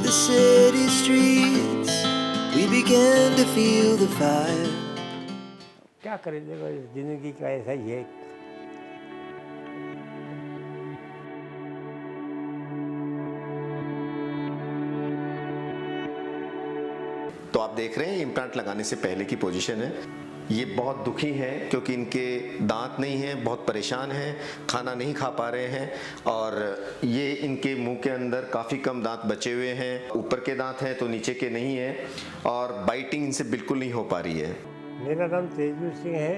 the city streets, we began to feel the fire. क्या करें, देखो जिंदगी का ऐसा ही है। तो आप देख रहे हैं इम्प्लांट लगाने से पहले की पोजीशन है। ये बहुत दुखी हैं क्योंकि इनके दांत नहीं हैं, बहुत परेशान हैं, खाना नहीं खा पा रहे हैं और ये इनके मुंह के अंदर काफ़ी कम दांत बचे हुए हैं। ऊपर के दांत हैं तो नीचे के नहीं हैं और बाइटिंग इनसे बिल्कुल नहीं हो पा रही है। मेरा नाम तेजवीर सिंह है।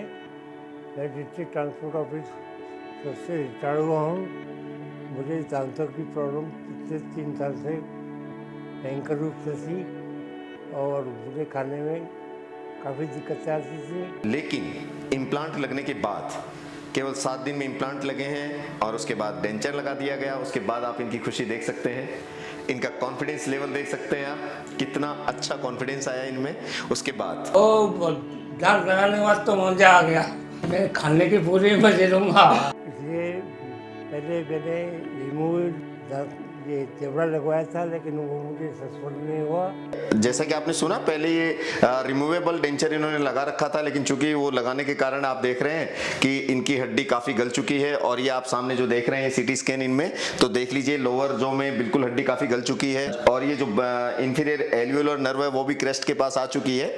मैं डिस्ट्रिक्ट ट्रांसपोर्ट ऑफिस से रिटायर्ड हुआ हूँ। मुझे दांतों की प्रॉब्लम पिछले 3 साल से भयंकर रूप से थी और मुझे खाने में काफ़ी दिक्कतें आती थी। लेकिन इम्प्लांट लगने के बाद केवल 7 दिन में इम्प्लांट लगे हैं और उसके बाद डेंचर लगा दिया गया। उसके बाद आप इनकी खुशी देख सकते हैं, इनका कॉन्फिडेंस लेवल देख सकते हैं आप, कितना अच्छा कॉन्फिडेंस आया इनमें। उसके बाद दांत लगाने के बाद तो मजा आ गया। मैं खाने की पूरी मजे लूँगा। इसलिए पहले मैंने ये जेबड़ा लगवाया था, लेकिन वो मुझे सक्सेसफुल नहीं हुआ। जैसा कि आपने सुना, पहले ये रिमूवेबल डेंचर इन्होंने लगा रखा था, लेकिन चूंकि वो लगाने के कारण आप देख रहे हैं कि इनकी हड्डी काफ़ी गल चुकी है। और ये आप सामने जो देख रहे हैं सीटी स्कैन इनमें, तो देख लीजिए लोअर जो में बिल्कुल हड्डी काफ़ी गल चुकी है और ये जो इंफीरियर एल्वियोलर नर्व है वो भी क्रेस्ट के पास आ चुकी है।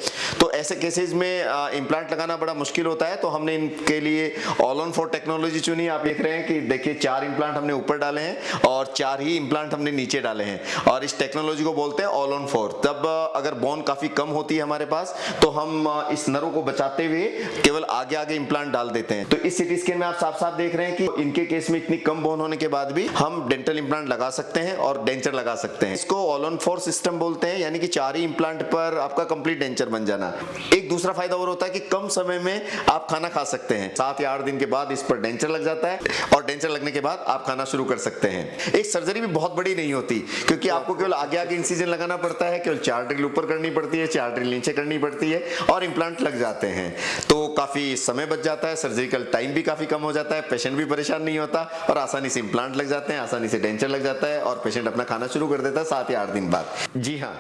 तो ऐसे केसेज में इम्प्लांट लगाना बड़ा मुश्किल होता है। तो हमने इनके लिए ऑल ऑन 4 टेक्नोलॉजी चुनी। आप देख रहे हैं कि देखिए 4 इम्प्लांट हमने ऊपर डाले हैं और 4 ही इम्प्लांट हमने नीचे डाले हैं और इस टेक्नोलॉजी को बोलते हैं ऑल ऑन 4। तब अगर बोन काफी कम होती है हमारे पास तो हम इस नरों को बचाते हुए केवल आगे आगे इम्प्लांट डाल देते हैं। तो इस सीटी स्कैन में आप साफ साफ देख रहे हैं कि इनके केस में इतनी कम बोन होने के बाद भी हम डेंटल इम्प्लांट लगा सकते हैं और डेंचर लगा सकते हैं। इसको ऑल ऑन 4 सिस्टम बोलते हैं, यानी कि 4 ही इम्प्लांट पर आपका कंप्लीट डेंचर बन जाना। एक दूसरा फायदा और होता है कि कम समय में आप खाना खा सकते हैं। 7 या 8 दिन के बाद इस पर डेंचर लग जाता है और डेंचर लगने के बाद आप खाना शुरू कर सकते हैं। एक सर्जरी भी बहुत बड़ी नहीं होती क्योंकि आपको केवल आगे आगे इंसिजन लगाना पड़ता है, केवल 4 ड्रिल ऊपर करनी पड़ती है, 4 ड्रिल नीचे करनी पड़ती है और इम्प्लांट लग जाते हैं। तो काफी समय बच जाता है, सर्जिकल टाइम भी काफी कम हो जाता है, पेशेंट भी परेशान नहीं होता और आसानी से इम्प्लांट लग जाते हैं, आसानी से डेंचर लग जाता है और पेशेंट अपना खाना शुरू कर देता है 7 या 8 दिन बाद। जी हाँ,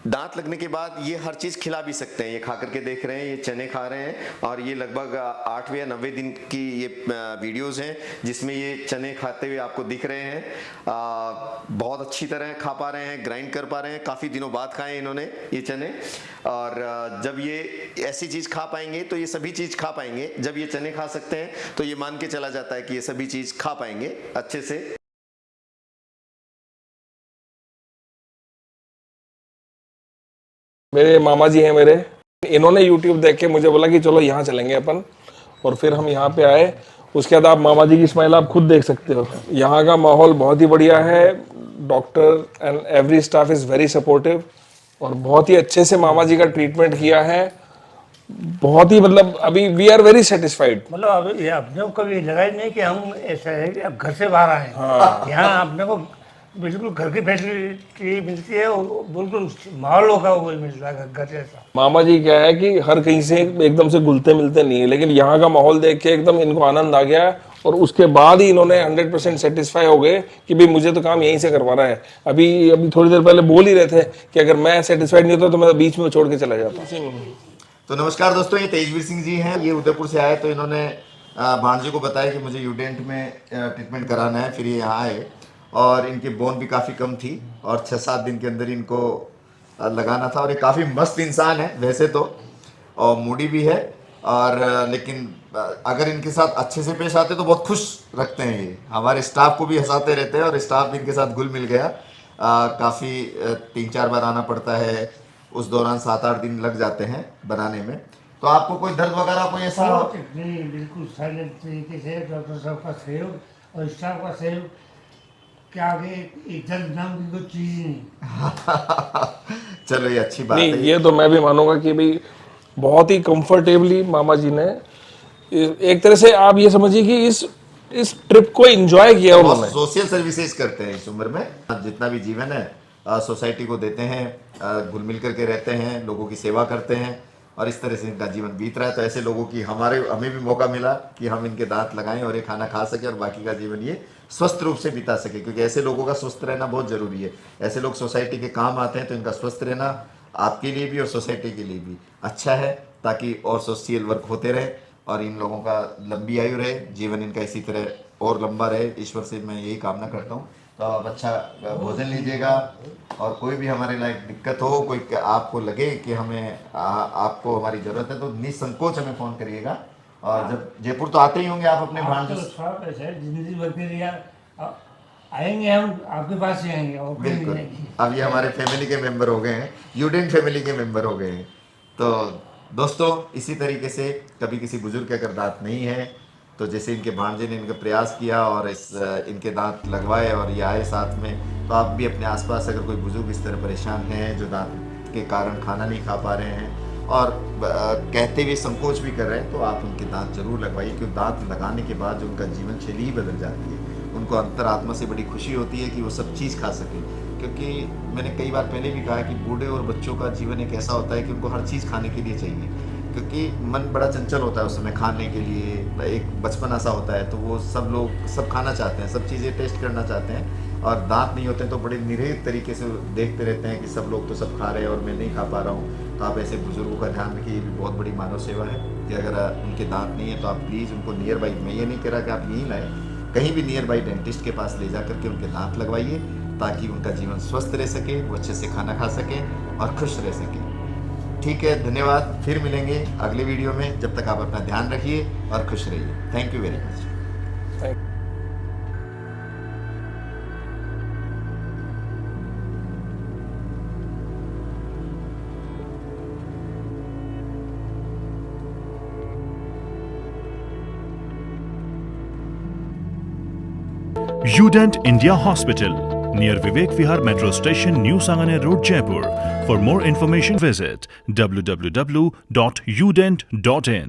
दांत लगने के बाद ये हर चीज खिला भी सकते हैं। ये खा करके देख रहे हैं, ये चने खा रहे हैं और ये लगभग 8वें या 90वें दिन की ये वीडियोस हैं जिसमें ये चने खाते हुए आपको दिख रहे हैं। बहुत अच्छी तरह खा पा रहे हैं, ग्राइंड कर पा रहे हैं। काफ़ी दिनों बाद खाए इन्होंने ये चने और जब ये ऐसी चीज़ खा पाएंगे तो ये सभी चीज़ खा पाएंगे। जब ये चने खा सकते हैं तो ये मान के चला जाता है कि ये सभी चीज़ खा पाएंगे अच्छे से। मेरे मामा जी हैं मेरे, इन्होंने YouTube देख के मुझे बोला कि चलो यहाँ चलेंगे अपन, और फिर हम यहाँ पे आए। उसके बाद आप मामा जी की स्माइल आप खुद देख सकते हो। यहाँ का माहौल बहुत ही बढ़िया है, doctor and every staff is very supportive और बहुत ही अच्छे से मामा जी का ट्रीटमेंट किया है। बहुत ही मतलब अभी वी आर वेरी सेटिस्फाइड। मतलब अब ये अपने को कभी लगा ही नहीं कि हम ऐसा है कि अब घर से बाहर आए। हाँ। यहाँ अपने को बिल्कुल घर की फैसिलिटी मिलती है और बिल्कुल माहौल होगा वो मिलता है घर जैसा। मामा जी क्या है कि हर कहीं से एकदम से घुलते मिलते नहीं है, लेकिन यहाँ का माहौल देख के एकदम इनको आनंद आ गया और उसके बाद ही इन्होंने 100% सेटिस्फाई हो गए कि भाई मुझे तो काम यहीं से करवाना है। अभी थोड़ी देर पहले बोल ही रहे थे कि अगर मैं सेटिस्फाइड नहीं होता तो मैं बीच में छोड़ के चला जाता। तो नमस्कार दोस्तों, ये तेजवीर सिंह जी हैं। ये उदयपुर से आए तो इन्होंने भांजे को बताया कि मुझे यूडेंट में ट्रीटमेंट कराना है। फिर ये यहाँ आए और इनकी बोन भी काफ़ी कम थी और 6-7 दिन के अंदर इनको लगाना था। और ये काफ़ी मस्त इंसान है वैसे तो, और मूडी भी है और लेकिन अगर इनके साथ अच्छे से पेश आते तो बहुत खुश रखते हैं। ये हमारे स्टाफ को भी हंसाते रहते हैं और स्टाफ भी इनके साथ घुल मिल गया। काफ़ी 3-4 बार आना पड़ता है, उस दौरान 7-8 दिन लग जाते हैं बनाने में। तो आपको कोई दर्द वगैरह कोई ऐसा? नहीं, बिल्कुल साइलेंट तरीके से डॉक्टर साहब का सहयोग और स्टाफ का सहयोग के आगे इज्जत नाम की कोई चीज़ नहीं। चलो ये अच्छी बात है। ये तो मैं भी मानूंगा कि भाई बहुत ही कंफर्टेबली मामा जी ने, एक तरह से आप ये समझिए कि इस ट्रिप को एंजॉय किया उन्होंने। सोशल सर्विसेज करते हैं इस उम्र में, जितना भी जीवन है सोसाइटी को देते हैं, घुल मिल करके रहते हैं, लोगों की सेवा करते हैं और इस तरह से इनका जीवन बीत रहा है। तो ऐसे लोगों की हमें भी मौका मिला कि हम इनके दांत लगाएं और ये खाना खा सके और बाकी का जीवन ये स्वस्थ रूप से बिता सके, क्योंकि ऐसे लोगों का स्वस्थ रहना बहुत ज़रूरी है। ऐसे लोग सोसाइटी के काम आते हैं, तो इनका स्वस्थ रहना आपके लिए भी और सोसाइटी के लिए भी अच्छा है, ताकि और सोशल वर्क होते रहे और इन लोगों का लंबी आयु रहे, जीवन इनका इसी तरह और लंबा रहे। ईश्वर से मैं यही कामना करता हूँ। तो आप अच्छा भोजन लीजिएगा, और कोई भी हमारे लायक दिक्कत हो, कोई आपको लगे कि हमें आपको हमारी ज़रूरत है, तो निसंकोच हमें फ़ोन करिएगा। और जब जयपुर तो आते ही होंगे आप अपने भांजे से, जिंदगी भर के लिए आएंगे, हम आपके पास ही आएंगे और कहीं नहीं बिल्कुल। आएंगे। अब ये हमारे फैमिली के मेंबर हो गए हैं, यूडेंट फैमिली के मेंबर हो गए हैं। तो दोस्तों, इसी तरीके से कभी किसी बुजुर्ग के अगर दांत नहीं है, तो जैसे इनके भांजे ने इनका प्रयास किया और इनके दांत लगवाए और ये आए साथ में, तो आप भी अपने आसपास अगर कोई बुजुर्ग इस तरह परेशान हैं, जो दांत के कारण खाना नहीं खा पा रहे हैं और कहते हुए संकोच भी कर रहे हैं, तो आप उनके दांत जरूर लगवाइए, क्योंकि दांत लगाने के बाद जो उनका जीवन शैली ही बदल जाती है। उनको अंतरात्मा से बड़ी खुशी होती है कि वो सब चीज़ खा सके, क्योंकि मैंने कई बार पहले भी कहा कि बूढ़े और बच्चों का जीवन एक ऐसा होता है कि उनको हर चीज़ खाने के लिए चाहिए, क्योंकि मन बड़ा चंचल होता है उस समय खाने के लिए, एक बचपन ऐसा होता है, तो वो सब लोग सब खाना चाहते हैं, सब चीज़ें टेस्ट करना चाहते हैं, और दांत नहीं होते हैं तो बड़े निरीह तरीके से देखते रहते हैं कि सब लोग तो सब खा रहे हैं और मैं नहीं खा पा रहा हूँ। तो आप ऐसे बुजुर्गों का ध्यान रखिए, ये भी बहुत बड़ी मानव सेवा है कि अगर उनके दांत नहीं है तो आप प्लीज़ उनको नियर बाई, मैं ये नहीं कह रहा कि आप यहीं लाएँ, कहीं भी नियर बाई डेंटिस्ट के पास ले जा करके उनके दांत लगवाइए, ताकि उनका जीवन स्वस्थ रह सके, वो अच्छे से खाना खा सकें और खुश रह सकें। ठीक है, धन्यवाद। फिर मिलेंगे अगले वीडियो में। जब तक आप अपना ध्यान रखिए और खुश रहिए। Thank you very much. Udent India Hospital, near Vivek Vihar Metro Station, New Sangane Road, Jaipur. For more information, visit www.udent.in.